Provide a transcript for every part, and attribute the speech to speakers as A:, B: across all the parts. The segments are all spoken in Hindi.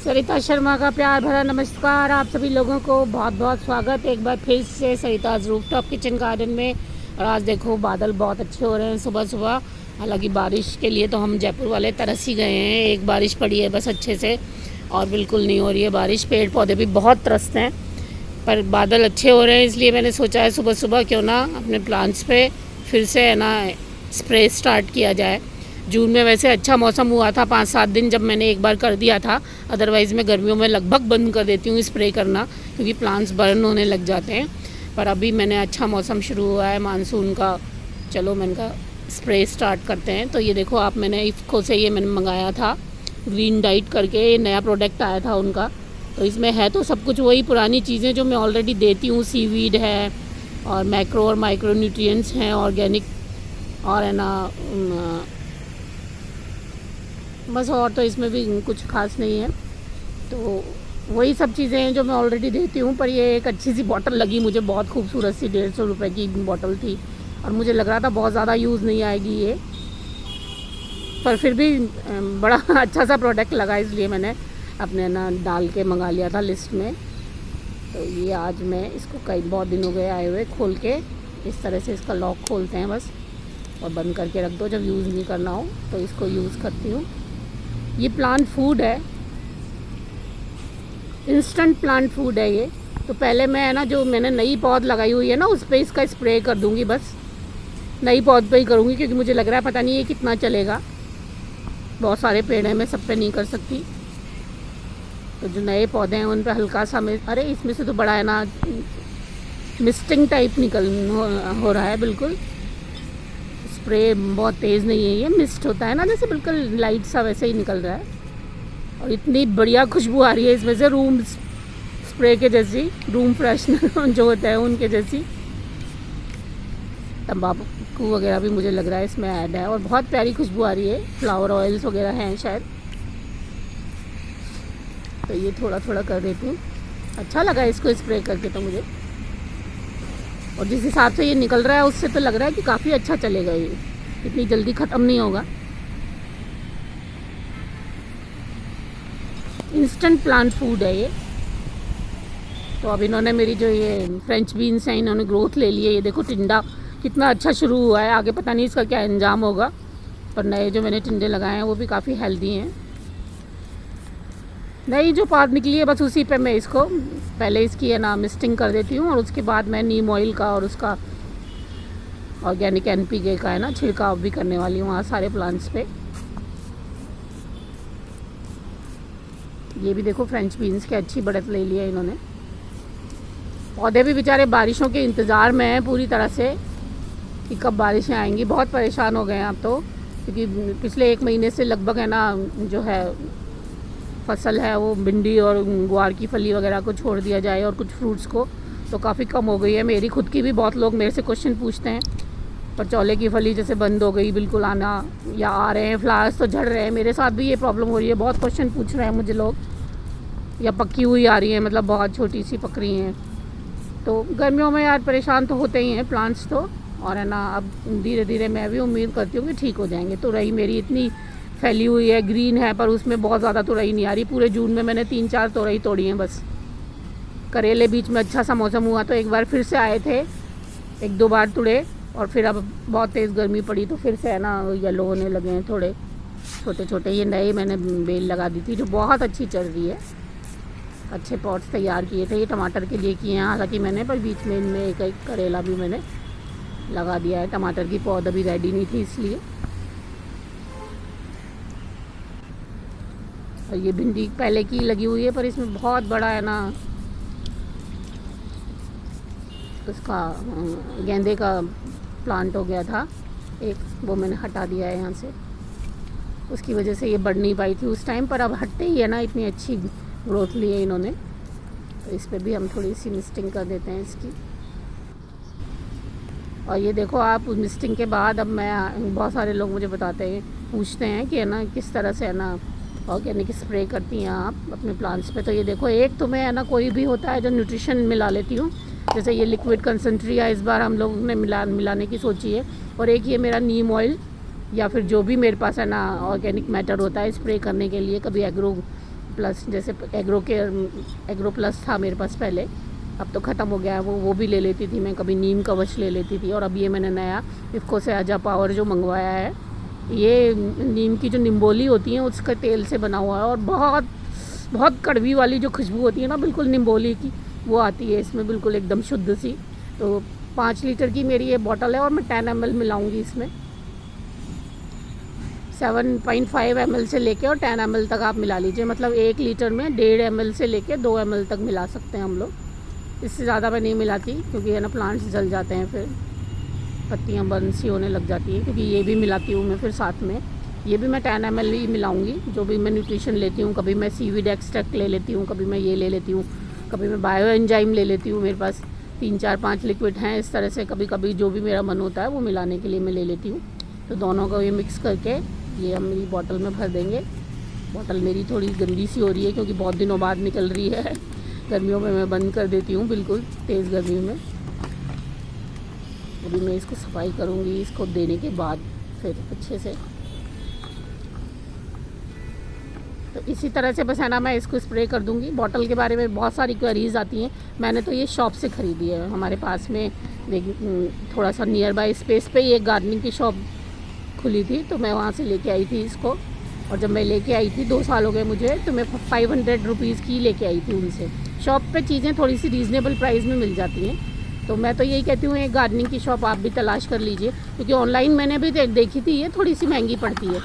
A: सरिता शर्मा का प्यार भरा नमस्कार। आप सभी लोगों को बहुत बहुत स्वागत एक बार फिर से सरिताज रूफटॉप किचन गार्डन में। और आज देखो बादल बहुत अच्छे हो रहे हैं सुबह सुबह। हालांकि बारिश के लिए तो हम जयपुर वाले तरस ही गए हैं। एक बारिश पड़ी है बस अच्छे से, और बिल्कुल नहीं हो रही है बारिश। पेड़ पौधे भी बहुत तरसते हैं, पर बादल अच्छे हो रहे हैं, इसलिए मैंने सोचा है सुबह सुबह क्यों ना अपने प्लांट्स पे फिर से है ना स्प्रे स्टार्ट किया जाए। जून में वैसे अच्छा मौसम हुआ था 5-7 दिन जब मैंने एक बार कर दिया था, अदरवाइज़ मैं गर्मियों में लगभग बंद कर देती हूँ स्प्रे करना, क्योंकि प्लांट्स बर्न होने लग जाते हैं। पर अभी मैंने अच्छा मौसम शुरू हुआ है मानसून का, चलो मैंने कहा स्प्रे स्टार्ट करते हैं। तो ये देखो आप, मैंने इफ़को से ये मैंने मंगाया था ग्रीन डाइट करके, ये नया प्रोडक्ट आया था उनका। तो इसमें है तो सब कुछ वही पुरानी चीज़ें जो मैं ऑलरेडी देती हूँ, सीवीड है और मैक्रो और माइक्रो न्यूट्रिएंट्स हैं, ऑर्गेनिक और है ना बस, और तो इसमें भी कुछ खास नहीं है। तो वही सब चीज़ें हैं जो मैं ऑलरेडी देती हूँ। पर ये एक अच्छी सी बॉटल लगी मुझे, बहुत खूबसूरत सी 150 रुपये की बॉटल थी, और मुझे लग रहा था बहुत ज़्यादा यूज़ नहीं आएगी ये, पर फिर भी बड़ा अच्छा सा प्रोडक्ट लगा, इसलिए मैंने अपने ना डाल के मंगा लिया था लिस्ट में। तो ये आज मैं इसको बहुत दिन हो गए आए हुए, खोल के इस तरह से इसका लॉक खोलते हैं बस, और बंद करके रख दो। जब यूज़ नहीं करना हो तो इसको यूज़ करती हूँ। ये प्लांट फूड है, इंस्टेंट प्लांट फूड है ये। तो पहले मैं है ना, जो मैंने नई पौध लगाई हुई है ना, उस पर इसका स्प्रे कर दूँगी, बस नई पौध पे ही करूँगी, क्योंकि मुझे लग रहा है पता नहीं ये कितना चलेगा। बहुत सारे पेड़ हैं, मैं सब पे नहीं कर सकती। तो जो नए पौधे हैं उन पर हल्का सा अरे इसमें से तो बड़ा है ना मिस्टिंग टाइप हो रहा है बिल्कुल। स्प्रे बहुत तेज़ नहीं है, ये मिस्ट होता है ना जैसे, बिल्कुल लाइट सा वैसे ही निकल रहा है। और इतनी बढ़िया खुशबू आ रही है इसमें से, रूम स्प्रे के जैसी, रूम फ्रेशनर जो होता है उनके जैसी। तंबाकू वगैरह भी मुझे लग रहा है इसमें ऐड है, और बहुत प्यारी खुशबू आ रही है। फ्लावर ऑयल्स वगैरह हैं शायद। तो ये थोड़ा थोड़ा कर देती हूँ, अच्छा लगा इसको स्प्रे करके तो मुझे। और जिस हिसाब से ये निकल रहा है उससे तो लग रहा है कि काफ़ी अच्छा चलेगा, ये इतनी जल्दी ख़त्म नहीं होगा। इंस्टेंट प्लांट फूड है ये। तो अब इन्होंने मेरी जो ये फ्रेंच बीन्स हैं, इन्होंने ग्रोथ ले ली है। ये देखो टिंडा कितना अच्छा शुरू हुआ है, आगे पता नहीं इसका क्या अंजाम होगा। पर नए जो मैंने टिंडे लगाए हैं वो भी काफ़ी हेल्दी हैं। नई जो पात निकली है बस उसी पे मैं इसको पहले इसकी है ना मिस्टिंग कर देती हूँ, और उसके बाद मैं नीम ऑयल का और उसका ऑर्गेनिक NPK का है ना छिड़काव भी करने वाली हूँ वहाँ सारे प्लांट्स पे। ये भी देखो फ्रेंच बीन्स के अच्छी बढ़त ले ली है इन्होंने। पौधे भी बेचारे बारिशों के इंतज़ार में हैं पूरी तरह से कि कब बारिशें आएंगी। बहुत परेशान हो गए हैं अब तो, क्योंकि पिछले 1 महीने से लगभग है ना जो है फसल है वो भिंडी और गुआर की फली वगैरह को छोड़ दिया जाए, और कुछ फ्रूट्स को, तो काफ़ी कम हो गई है। मेरी खुद की भी बहुत लोग मेरे से क्वेश्चन पूछते हैं, पर चौले की फली जैसे बंद हो गई बिल्कुल आना, या आ रहे हैं फ्लावर्स तो झड़ रहे हैं। मेरे साथ भी ये प्रॉब्लम हो रही है, बहुत क्वेश्चन पूछ रहे हैं मुझे लोग, या पक्की हुई आ रही है, मतलब बहुत छोटी सी पक रही हैं। तो गर्मियों में यार परेशान तो होते ही हैं प्लांट्स तो, और है ना अब धीरे धीरे मैं भी उम्मीद करती हूँ कि ठीक हो जाएंगे। तो रही मेरी इतनी फैली हुई है, ग्रीन है, पर उसमें बहुत ज़्यादा तुरई नहीं आ रही। पूरे जून में मैंने 3-4 तुरई तोड़ी हैं बस। करेले बीच में अच्छा सा मौसम हुआ तो एक बार फिर से आए थे, 1-2 बार तुड़े, और फिर अब बहुत तेज़ गर्मी पड़ी तो फिर से है ना येलो होने लगे हैं थोड़े छोटे छोटे। ये नए मैंने बेल लगा दी थी जो बहुत अच्छी चल रही है। अच्छे पॉट्स तैयार किए थे, ये टमाटर के लिए किए हैं हालांकि मैंने, पर बीच में इनमें एक करेला भी मैंने लगा दिया है। टमाटर की पौध अभी रेडी नहीं थी इसलिए। और ये भिंडी पहले की लगी हुई है, पर इसमें बहुत बड़ा है ना उसका गेंदे का प्लांट हो गया था एक, वो मैंने हटा दिया है यहाँ से। उसकी वजह से ये बढ़ नहीं पाई थी उस टाइम, पर अब हटते ही है ना इतनी अच्छी ग्रोथ ली है इन्होंने। तो इस पर भी हम थोड़ी सी मिस्टिंग कर देते हैं इसकी। और ये देखो आप, मिस्टिंग के बाद अब मैं, बहुत सारे लोग मुझे बताते हैं, पूछते हैं कि है ना किस तरह से है ना ऑर्गेनिक स्प्रे करती हैं आप अपने प्लांट्स पे। तो ये देखो, एक तो मैं है ना कोई भी होता है जो न्यूट्रिशन मिला लेती हूँ, जैसे ये लिक्विड कंसंट्रिया इस बार हम लोगों ने मिलाने की सोची है, और एक ये मेरा नीम ऑयल, या फिर जो भी मेरे पास है ना ऑर्गेनिक मैटर होता है स्प्रे करने के लिए, कभी एग्रो प्लस, जैसे एग्रो प्लस था मेरे पास पहले, अब तो ख़त्म हो गया है वो भी ले लेती थी मैं। कभी नीम कवच ले लेती थी। और अब ये मैंने नया इफ़को से आजा पावर जो मंगवाया है, ये नीम की जो निम्बोली होती है उसका तेल से बना हुआ है, और बहुत बहुत कड़वी वाली जो खुशबू होती है ना बिल्कुल निम्बोली की, वो आती है इसमें बिल्कुल एकदम शुद्ध सी। तो 5 लीटर की मेरी ये बॉटल है और मैं 10 ml मिलाऊंगी इसमें। 7.5 ml से लेके और 10 ml तक आप मिला लीजिए। मतलब 1 लीटर में 1.5 ml से लेके 2 ml तक मिला सकते हैं हम लोग। इससे ज़्यादा मैं नहीं मिलाती क्योंकि है ना प्लांट्स जल जाते हैं, फिर पत्तियाँ बंद सी होने लग जाती हैं। क्योंकि ये भी मिलाती हूँ मैं फिर साथ में, ये भी मैं 10 ml ही मिलाऊंगी जो भी मैं न्यूट्रिशन लेती हूँ। कभी मैं सीवीड एक्सट्रैक्ट ले लेती हूँ, कभी मैं ये ले लेती हूँ, कभी मैं बायो एंजाइम ले लेती हूँ। मेरे पास 3 4 5 लिक्विड हैं इस तरह से। कभी कभी जो भी मेरा मन होता है वो मिलाने के लिए मैं ले लेती हूँ। तो दोनों को ये मिक्स करके ये हम मेरी बॉटल में भर देंगे। बॉटल मेरी थोड़ी गंदी सी हो रही है क्योंकि बहुत दिनों बाद निकल रही है। गर्मियों में मैं बंद कर देती हूँ बिल्कुल, तेज़ गर्मियों में। अभी मैं इसको सफाई करूँगी इसको देने के बाद फिर अच्छे से। तो इसी तरह से बस है ना मैं इसको स्प्रे कर दूँगी। बॉटल के बारे में बहुत सारी क्वेरीज आती हैं। मैंने तो ये शॉप से ख़रीदी है, हमारे पास में थोड़ा सा नियर बाय स्पेस पे ही एक गार्डनिंग की शॉप खुली थी, तो मैं वहाँ से लेके आई थी इसको। और जब मैं लेके आई थी 2 साल हो गए मुझे, तो मैं 500 रुपीज़ की लेके आई थी उनसे। शॉप पे चीज़ें थोड़ी सी रीज़नेबल प्राइस में मिल जाती हैं। तो मैं तो यही कहती हूँ एक गार्डनिंग की शॉप आप भी तलाश कर लीजिए, क्योंकि ऑनलाइन मैंने भी देखी थी, ये थोड़ी सी महंगी पड़ती है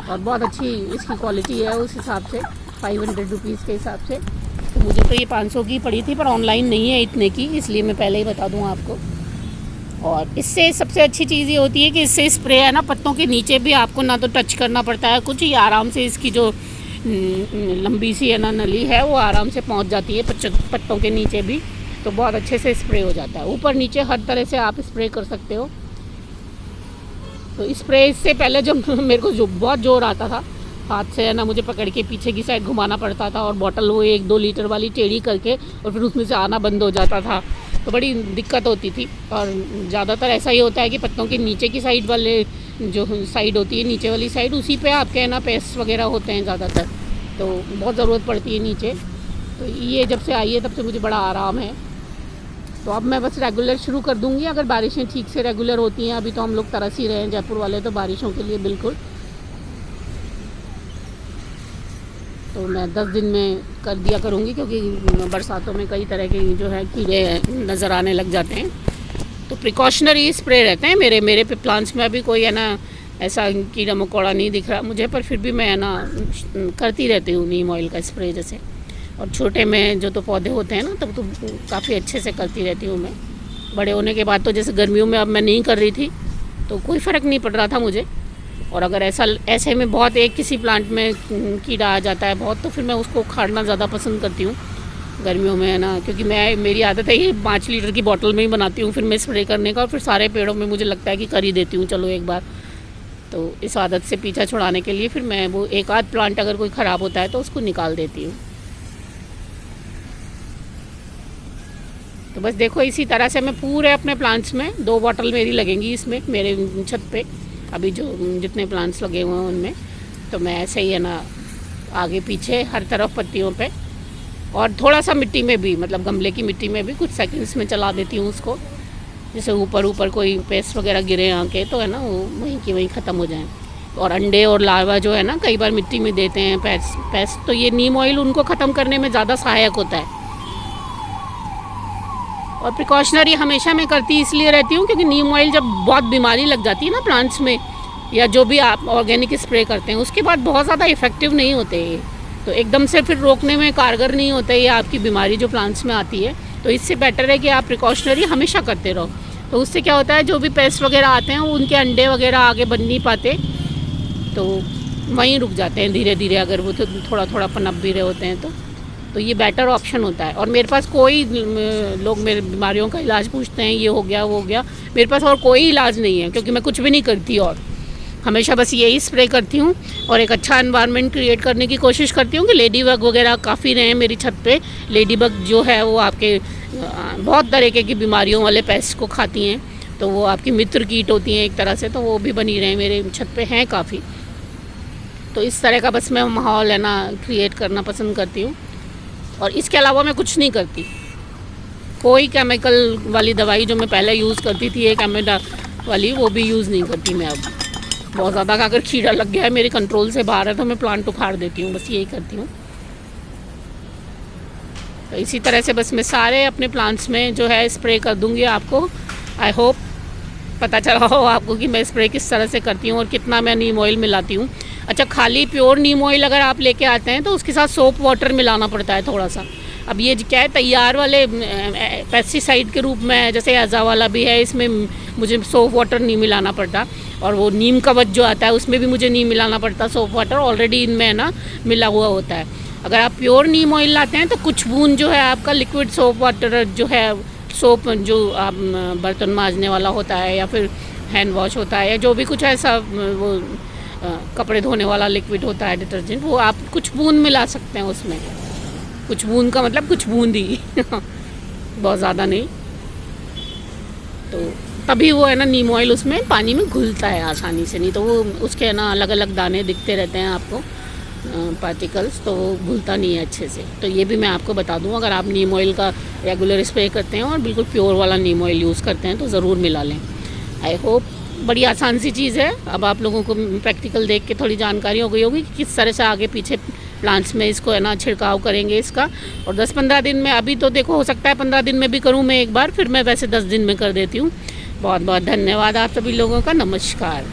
A: और बहुत अच्छी इसकी क्वालिटी है उस हिसाब से, 500 रुपीज़ के हिसाब से। तो मुझे तो ये 500 की पड़ी थी, पर ऑनलाइन नहीं है इतने की, इसलिए मैं पहले ही बता दूँ आपको। और इससे सबसे अच्छी चीज़ ये होती है कि इससे स्प्रे है ना पत्तों के नीचे भी आपको ना तो टच करना पड़ता है कुछ, ये आराम से इसकी जो लंबी सी है ना नली है वो आराम से पहुंच जाती है पत्तों के नीचे भी। तो बहुत अच्छे से स्प्रे हो जाता है, ऊपर नीचे हर तरह से आप स्प्रे कर सकते हो। तो स्प्रे इससे पहले जब मेरे को जो बहुत जोर आता था हाथ से है ना, मुझे पकड़ के पीछे की साइड घुमाना पड़ता था और बॉटल वो 1-2 लीटर वाली टेढ़ी करके और फिर उसमें से आना बंद हो जाता था, तो बड़ी दिक्कत होती थी। और ज़्यादातर ऐसा ही होता है कि पत्तों के नीचे की साइड वाले जो साइड होती है, नीचे वाली साइड, उसी पे आपके है ना पेस्ट वगैरह होते हैं ज़्यादातर, तो बहुत ज़रूरत पड़ती है नीचे। तो ये जब से आई है तब से मुझे बड़ा आराम है। तो अब मैं बस रेगुलर शुरू कर दूँगी अगर बारिशें ठीक से रेगुलर होती हैं। अभी तो हम लोग तरस ही रहे हैं जयपुर वाले तो बारिशों के लिए बिल्कुल। तो मैं 10 दिन में कर दिया करूँगी, क्योंकि बरसातों में कई तरह के जो है कीड़े नज़र आने लग जाते हैं। तो प्रिकॉशनरी स्प्रे रहते हैं मेरे प्लांट्स में। अभी कोई है ना ऐसा कीड़ा मकोड़ा नहीं दिख रहा मुझे, पर फिर भी मैं है ना करती रहती हूँ नीम ऑयल का स्प्रे जैसे। और छोटे में जो तो पौधे होते हैं ना तब तो काफ़ी अच्छे से करती रहती हूँ मैं। बड़े होने के बाद तो जैसे गर्मियों में अब मैं नहीं कर रही थी तो कोई फ़र्क नहीं पड़ रहा था मुझे। और अगर ऐसे में बहुत एक किसी प्लांट में कीड़ा आ जाता है बहुत, तो फिर मैं उसको उखाड़ना ज़्यादा पसंद करती हूँ गर्मियों में है ना, क्योंकि मेरी आदत है ये 5 लीटर की बॉटल में ही बनाती हूँ फिर मैं स्प्रे करने का, और फिर सारे पेड़ों में मुझे लगता है कि कर ही देती हूँ चलो एक बार। तो इस आदत से पीछा छुड़ाने के लिए फिर मैं वो एक आध प्लांट अगर कोई ख़राब होता है तो उसको निकाल देती हूँ। तो बस देखो इसी तरह से मैं पूरे अपने प्लांट्स में 2 बॉटल मेरी लगेंगी इसमें, मेरे छत पे अभी जो जितने प्लांट्स लगे हुए हैं उनमें। तो मैं ऐसे ही है ना आगे पीछे हर तरफ पत्तियों पे, और थोड़ा सा मिट्टी में भी, मतलब गमले की मिट्टी में भी कुछ सेकंड्स में चला देती हूँ उसको, जैसे ऊपर कोई पेस्ट वगैरह गिरे आके तो है ना वो वहीं की वहीं ख़त्म हो जाए। और अंडे और लार्वा जो है ना कई बार मिट्टी में देते हैं पेस्ट, तो ये नीम ऑयल उनको ख़त्म करने में ज़्यादा सहायक होता है। और प्रिकॉशनरी हमेशा मैं करती इसलिए रहती हूँ क्योंकि नीम ऑयल जब बहुत बीमारी लग जाती है ना प्लांट्स में, या जो भी आप ऑर्गेनिक स्प्रे करते हैं उसके बाद बहुत ज़्यादा इफ़ेक्टिव नहीं होते ये, तो एकदम से फिर रोकने में कारगर नहीं होता ये आपकी बीमारी जो प्लांट्स में आती है। तो इससे बेटर है कि आप प्रिकॉशनरी हमेशा करते रहो। तो उससे क्या होता है जो भी पेस्ट वगैरह आते हैं उनके अंडे वगैरह आगे बन नहीं पाते, तो वहीं रुक जाते हैं धीरे धीरे, अगर वो तो थोड़ा पनप भी रहे होते हैं तो ये बेटर ऑप्शन होता है। और मेरे पास कोई, लोग मेरे बीमारियों का इलाज पूछते हैं ये हो गया वो हो गया, मेरे पास और कोई इलाज नहीं है क्योंकि मैं कुछ भी नहीं करती और हमेशा बस यही स्प्रे करती हूँ। और एक अच्छा एनवायरनमेंट क्रिएट करने की कोशिश करती हूँ कि लेडी बग वगैरह काफ़ी रहे मेरी छत पे। लेडी बग जो है वो आपके बहुत तरीके की बीमारियों वाले पेस्ट को खाती हैं, तो वो आपकी मित्र कीट होती हैं एक तरह से, तो वो भी बनी रहे मेरे छत पे हैं काफ़ी। तो इस तरह का बस मैं माहौल है ना क्रिएट करना पसंद करती हूँ। और इसके अलावा मैं कुछ नहीं करती, कोई केमिकल वाली दवाई जो मैं पहले यूज़ करती थी, एक एमेडा वाली, वो भी यूज़ नहीं करती मैं अब। बहुत ज़्यादा अगर कीड़ा लग गया है, मेरे कंट्रोल से बाहर है, तो मैं प्लांट उखाड़ देती हूँ, बस यही करती हूँ। तो इसी तरह से बस मैं सारे अपने प्लांट्स में जो है स्प्रे कर दूँगी आपको। आई होप पता चला हो आपको कि मैं स्प्रे किस तरह से करती हूँ और कितना मैं नीम ऑयल मिलाती हूँ। अच्छा, खाली प्योर नीम ऑयल अगर आप लेके आते हैं तो उसके साथ सोप वाटर मिलाना पड़ता है थोड़ा सा। अब ये क्या है, तैयार वाले पेस्टिसाइड के रूप में है, जैसे अज़ा वाला भी है, इसमें मुझे सोप वाटर नहीं मिलाना पड़ता। और वो नीम कवच जो आता है उसमें भी मुझे नहीं मिलाना पड़ता सोप वाटर, ऑलरेडी इनमें है ना मिला हुआ होता है। अगर आप प्योर नीम ऑयल लाते हैं तो कुछ बूंद जो है आपका लिक्विड सोप वाटर जो है, सोप जो आप बर्तन मांजने वाला होता है या फिर हैंड वॉश होता है या जो भी कुछ ऐसा वो कपड़े धोने वाला लिक्विड होता है, डिटर्जेंट, वो आप कुछ बूंद मिला सकते हैं उसमें। कुछ बूंद का मतलब कुछ बूंद ही बहुत ज़्यादा नहीं। तो तभी वो है ना नीम ऑयल उसमें पानी में घुलता है आसानी से, नहीं तो वो उसके है ना अलग अलग दाने दिखते रहते हैं आपको, पार्टिकल्स, तो वो घुलता नहीं है अच्छे से। तो ये भी मैं आपको बता दूँ, अगर आप नीम ऑयल का रेगुलर स्प्रे करते हैं और बिल्कुल प्योर वाला नीम ऑयल यूज़ करते हैं तो ज़रूर मिला लें। आई होप बड़ी आसान सी चीज़ है। अब आप लोगों को प्रैक्टिकल देख के थोड़ी जानकारी हो गई होगी कि किस तरह से आगे पीछे प्लांट्स में इसको है ना छिड़काव करेंगे इसका। और 10-15 दिन में, अभी तो देखो हो सकता है 15 दिन में भी करूँ मैं एक बार, फिर मैं वैसे 10 दिन में कर देती हूँ। बहुत बहुत धन्यवाद आप सभी लोगों का। नमस्कार।